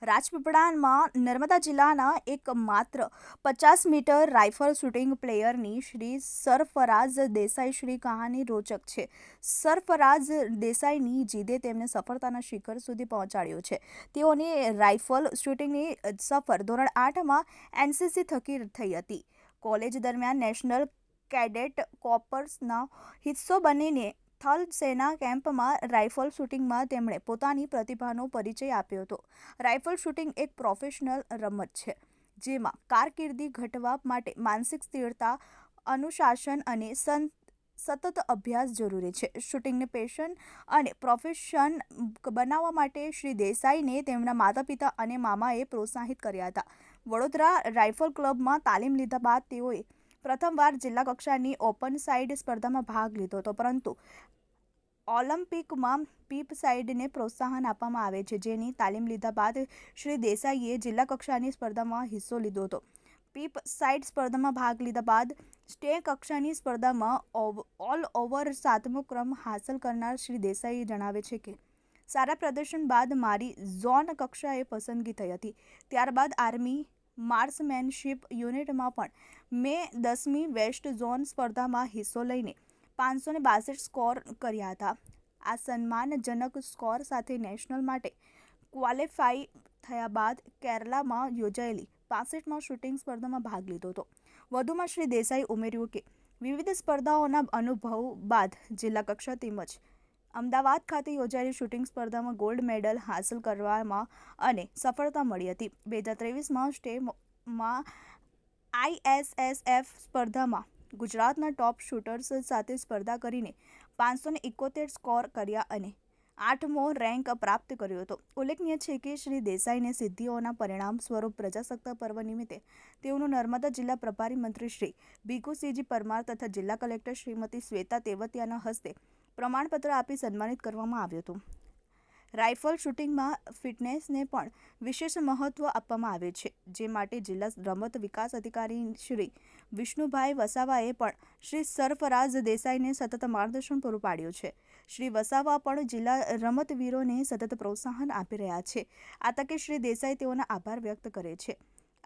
રાજપીપળામાં નર્મદા જિલ્લાના એકમાત્ર 50 મીટર રાઇફલ શૂટિંગ પ્લેયરની શ્રી સરફરાઝ દેસાઈ કહાની રોચક છે. સરફરાઝ દેસાઈની જીદે તેમને સફળતાના શિખર સુધી પહોંચાડ્યો છે. તેઓની રાઇફલ શૂટિંગની સફર ધોરણ 8માં એનસીસી થકી થઈ હતી. કોલેજ દરમિયાન નેશનલ કેડેટ કોર્પ્સનો હિસ્સો બનીને થલ સેના કેમ્પમાં રાઇફલ શૂટિંગમાં તેમણે પોતાની પ્રતિભાનો પરિચય આપ્યો હતો. રાઇફલ શૂટિંગ એક પ્રોફેશનલ રમત છે, જેમાં કારકિર્દી ઘડવા માટે માનસિક સ્થિરતા, અનુશાસન અને સતત અભ્યાસ જરૂરી છે. શૂટિંગને પેશન અને પ્રોફેશન બનાવવા માટે શ્રી દેસાઈને તેમના માતા-પિતા અને મામાએ પ્રોત્સાહિત કર્યા હતા. વડોદરા રાઇફલ ક્લબમાં તાલીમ લીધા બાદ તેઓએ પ્રથમવાર જિલ્લા કક્ષાની ઓપન સાઇડ સ્પર્ધામાં ભાગ લીધો હતો, પરંતુ ઓલિમ્પિકમાં પીપ સાઇડને પ્રોત્સાહન આપવામાં આવે છે, જેની તાલીમ લીધા બાદ શ્રી દેસાઈએ જિલ્લા કક્ષાની સ્પર્ધામાં હિસ્સો લીધો હતો. પીપ સાઇડ સ્પર્ધામાં ભાગ લીધા બાદ સ્ટેટ કક્ષાની સ્પર્ધામાં ઓલ ઓવર 7મો ક્રમ હાંસલ કરનાર શ્રી દેસાઈ જણાવે છે કે સારા પ્રદર્શન બાદ મારી ઝોન કક્ષાએ પસંદગી થઈ હતી. ત્યારબાદ આર્મી માર્ક્સમેનશિપ યુનિટમાં પણ મેં 10મી વેસ્ટ ઝોન સ્પર્ધામાં હિસ્સો લઈને 562 સ્કોર કર્યા હતા. આ સન્માનજનક સ્કોર સાથે નેશનલ માટે ક્વોલિફાઈ થયા બાદ કેરલામાં યોજાયેલી 65માં શૂટિંગ સ્પર્ધામાં ભાગ લીધો હતો. વધુમાં શ્રી દેસાઈએ ઉમેર્યું કે વિવિધ સ્પર્ધાઓના અનુભવ બાદ જિલ્લા કક્ષા તેમજ અમદાવાદ ખાતે યોજાયેલી શૂટિંગ સ્પર્ધામાં ગોલ્ડ મેડલ હાંસલ કરવામાં અને સફળતા મળી હતી. 2023માં સ્ટેટમાં ISSF સ્પર્ધામાં ગુજરાતના ટોપ શૂટર્સ સાથે સ્પર્ધા કરીને 571 સ્કોર કર્યા અને 8મો રેન્ક પ્રાપ્ત કર્યો હતો. ઉલ્લેખનીય છે કે શ્રી દેસાઈને સિદ્ધિઓના પરિણામ સ્વરૂપ પ્રજાસત્તાક પર્વ નિમિત્તે તેઓનું નર્મદા જિલ્લા પ્રભારી મંત્રી શ્રી ભીખુસિંહજી પરમાર તથા જિલ્લા કલેક્ટર શ્રીમતી શ્વેતા તેવતિયાના હસ્તે પ્રમાણપત્ર આપી સન્માનિત કરવામાં આવ્યું હતું. રાઇફલ શૂટિંગમાં ફિટનેસને પણ વિશેષ મહત્વ આપવામાં આવે છે, જે માટે જિલ્લા રમત વિકાસ અધિકારી શ્રી વિષ્ણુભાઈ વસાવાએ પણ શ્રી સરફરાઝ દેસાઈને સતત માર્ગદર્શન પૂરું પાડ્યું છે. શ્રી વસાવા પણ જિલ્લા રમતવીરોને સતત પ્રોત્સાહન આપી રહ્યા છે. આ તકે શ્રી દેસાઈ તેઓનો આભાર વ્યક્ત કરે છે.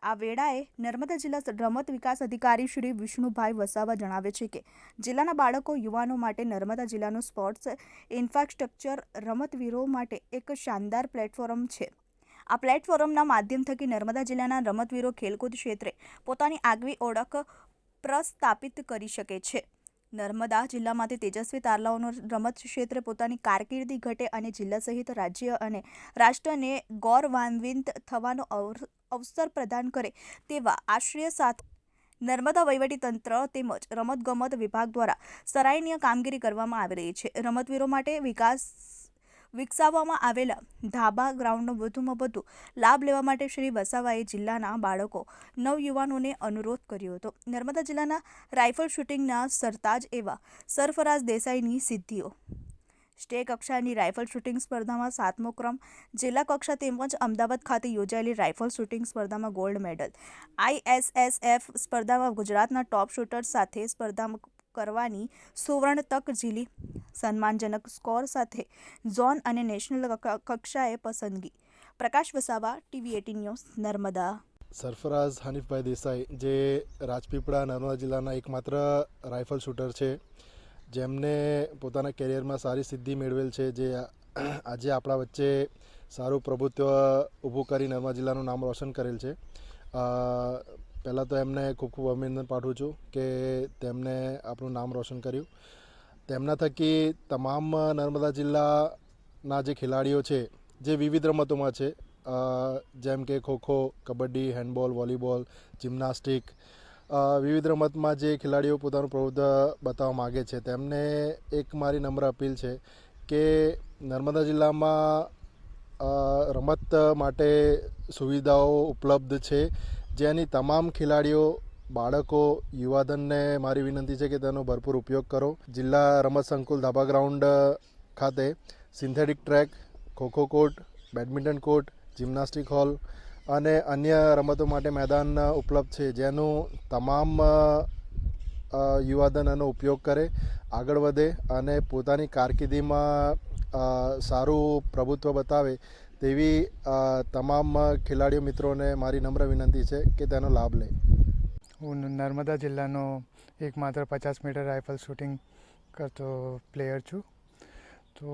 આ વેળાએ નર્મદા જિલ્લા રમત વિકાસ અધિકારી શ્રી વિષ્ણુભાઈ વસાવા જણાવે છે કે જિલ્લાના બાળકો યુવાનો માટે નર્મદા જિલ્લાનું સ્પોર્ટ્સ ઇન્ફ્રાસ્ટ્રક્ચર રમતવીરો માટે એક શાનદાર પ્લેટફોર્મ છે. આ પ્લેટફોર્મના માધ્યમ થકી નર્મદા જિલ્લાના રમતવીરો ખેલકૂદ ક્ષેત્રે પોતાની આગવી ઓળખ પ્રસ્થાપિત કરી શકે છે. નર્મદા જિલ્લામાંથી તેજસ્વી તારલાઓનો રમત ક્ષેત્રે પોતાની કારકિર્દી ઘટે અને જિલ્લા સહિત રાજ્ય અને રાષ્ટ્રને ગૌરવાન્વિત થવાનો અવસર પ્રદાન કરે તેવા આશય સાથે નર્મદા વહીવટીતંત્ર તેમજ રમતગમત વિભાગ દ્વારા સરાહનીય કામગીરી કરવામાં આવી રહી છે. રમતવીરો માટે વિકસાવવામાં આવેલા ધાબા ગ્રાઉન્ડનો વધુમાં વધુ લાભ લેવા માટે શ્રી વસાવાએ જિલ્લાના બાળકો નવયુવાનોને અનુરોધ કર્યો હતો. નર્મદા જિલ્લાના રાઇફલ શૂટિંગના સરતાજ એવા સરફરાઝ દેસાઈની સિદ્ધિઓ: સ્ટેટ કક્ષાની રાઇફલ શૂટિંગ સ્પર્ધામાં 7મો ક્રમ, જિલ્લા કક્ષા તેમજ અમદાવાદ ખાતે યોજાયેલી રાઇફલ શૂટિંગ સ્પર્ધામાં ગોલ્ડ મેડલ, ISSF સ્પર્ધામાં ગુજરાતના ટોપ શૂટર્સ સાથે સ્પર્ધા કરવાની સુવર્ણ તક ઝીલી, સન્માનજનક સ્કોર સાથે ઝોન અને નેશનલ કક્ષાએ પસંદગી. પ્રકાશ વસાવા, TV18 ન્યૂઝ, નર્મદા. સરફરાઝ હનીફભાઈ દેસાઈ, જે રાજપીપળા નર્મદા જિલ્લાના એકમાત્ર રાઇફલ શૂટર છે, જેમને પોતાના કેરિયરમાં સારી સિદ્ધિ મેળવેલ છે, જે આજે આપણા વચ્ચે સારું પ્રભુત્વ ઊભું કરી નર્મદા જિલ્લાનું નામ રોશન કરેલ છે. પહેલાં તો એમને ખૂબ ખૂબ અભિનંદન પાઠવું છું કે તેમને આપણું નામ રોશન કર્યું. તેમના થકી તમામ નર્મદા જિલ્લાના જે ખેલાડીઓ છે, જે વિવિધ રમતોમાં છે, જેમ કે kho kho, kabaddi, handball, volleyball, gymnastic, વિવિધ રમતમાં જે ખેલાડીઓ પોતાનું પ્રભુત્વ બતાવવા માગે છે, તેમને એક મારી નમ્ર અપીલ છે કે નર્મદા જિલ્લામાં રમત માટે સુવિધાઓ ઉપલબ્ધ છે, જેની તમામ ખેલાડીઓ, બાળકો, યુવાધનને મારી વિનંતી છે કે તેનો ભરપૂર ઉપયોગ કરો. જિલ્લા રમત સંકુલ ધાબા ગ્રાઉન્ડ ખાતે synthetic track, kho kho court, badminton court, gymnastic hall અને અન્ય રમતો માટે મેદાન ઉપલબ્ધ છે, જેનું તમામ યુવાધન એનો ઉપયોગ કરે, આગળ વધે અને પોતાની કારકિર્દીમાં સારું પ્રભુત્વ બતાવે તેવી તમામ ખેલાડીઓ મિત્રોને મારી નમ્ર વિનંતી છે કે તેનો લાભ લે. હું નર્મદા જિલ્લાનો એકમાત્ર 50 મીટર રાઇફલ શૂટિંગ કરતો પ્લેયર છું. તો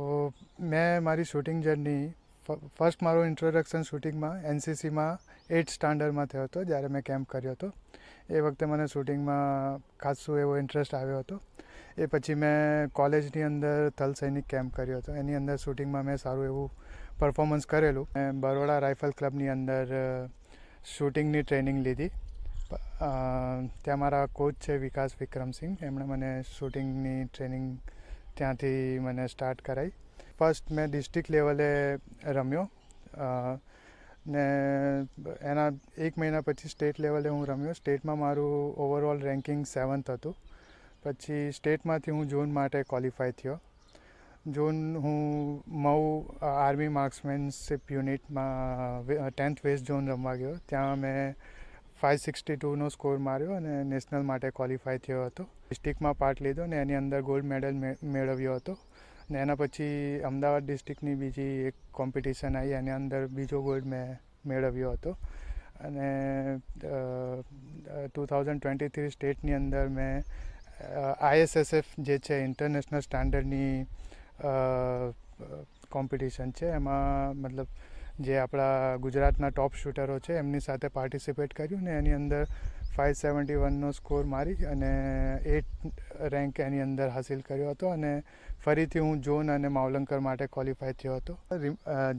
મેં મારી શૂટિંગ જર્ની ફર્સ્ટ મારો ઇન્ટ્રોડક્શન શૂટિંગમાં એનસીસીમાં 8th સ્ટાન્ડર્ડમાં થયો હતો, જ્યારે મેં કેમ્પ કર્યો હતો. એ વખતે મને શૂટિંગમાં ખાસું એવો ઇન્ટરેસ્ટ આવ્યો હતો. એ પછી મેં કોલેજની અંદર થલ સૈનિક કેમ્પ કર્યો હતો. એની અંદર શૂટિંગમાં મેં સારું એવું પરફોર્મન્સ કરેલું. મેં બરોડા રાઇફલ ક્લબની અંદર શૂટિંગની ટ્રેનિંગ લીધી. ત્યાં મારા કોચ છે વિકાસ વિક્રમસિંહ. એમણે મને શૂટિંગની ટ્રેનિંગ ત્યાંથી મને સ્ટાર્ટ કરાવી. ફર્સ્ટ મેં ડિસ્ટ્રિક્ટ લેવલે રમ્યો ને એના 1 મહિના પછી સ્ટેટ લેવલે હું રમ્યો. સ્ટેટમાં મારું ઓવરઓલ રેન્કિંગ 7th હતું. પછી સ્ટેટમાંથી હું ઝોન માટે ક્વોલિફાય થયો. ઝોન હું મઉ આર્મી માર્ક્સમેનશિપ યુનિટમાં 10th વેસ્ટ ઝોન રમવા ગયો. ત્યાં મેં 562નો સ્કોર માર્યો અને નેશનલ માટે ક્વોલિફાય થયો હતો. ડિસ્ટ્રિક્ટમાં પાર્ટ લીધો ને એની અંદર ગોલ્ડ મેડલ મેળવ્યો હતો. ને એના પછી અમદાવાદ ડિસ્ટ્રિક્ટની બીજી એક કોમ્પિટિશન આવી, એની અંદર બીજો ગોલ્ડ મેં મેળવ્યો હતો. અને 2023 સ્ટેટની અંદર મેં ISSF જે છે ઇન્ટરનેશનલ સ્ટાન્ડર્ડની કોમ્પિટિશન છે, એમાં મતલબ જે આપણા ગુજરાતના ટોપ શૂટરો છે એમની સાથે પાર્ટિસિપેટ કર્યું ને એની અંદર 571નો સ્કોર મારી અને 8th રેન્ક એની અંદર હાસિલ કર્યો હતો. અને ફરીથી હું ઝોન અને માવલંકર માટે ક્વોલિફાય થયો હતો.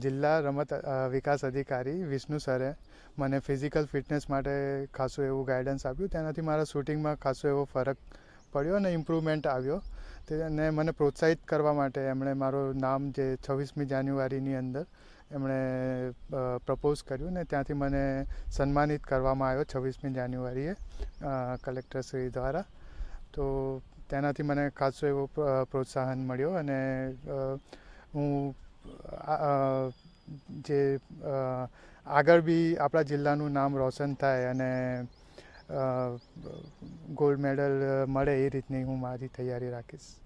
જિલ્લા રમત વિકાસ અધિકારી વિષ્ણુ સરે મને ફિઝિકલ ફિટનેસ માટે ખાસું એવું ગાઈડન્સ આપ્યું. તેનાથી મારા શૂટિંગમાં ખાસો એવો ફરક પડ્યો અને ઇમ્પ્રુવમેન્ટ આવ્યો. અને મને પ્રોત્સાહિત કરવા માટે એમણે મારું નામ જે 26મી જાન્યુઆરીની અંદર એમણે પ્રપોઝ કર્યું ને ત્યાંથી મને સન્માનિત કરવામાં આવ્યો 26મી જાન્યુઆરીએ કલેક્ટરશ્રી દ્વારા. તો તેનાથી મને ખાસો એવો પ્રોત્સાહન મળ્યો અને હું જે આગળ બી આપણા જિલ્લાનું નામ રોશન થાય અને ગોલ્ડ મેડલ મળે એ રીતની હું મારી તૈયારી રાખીશ.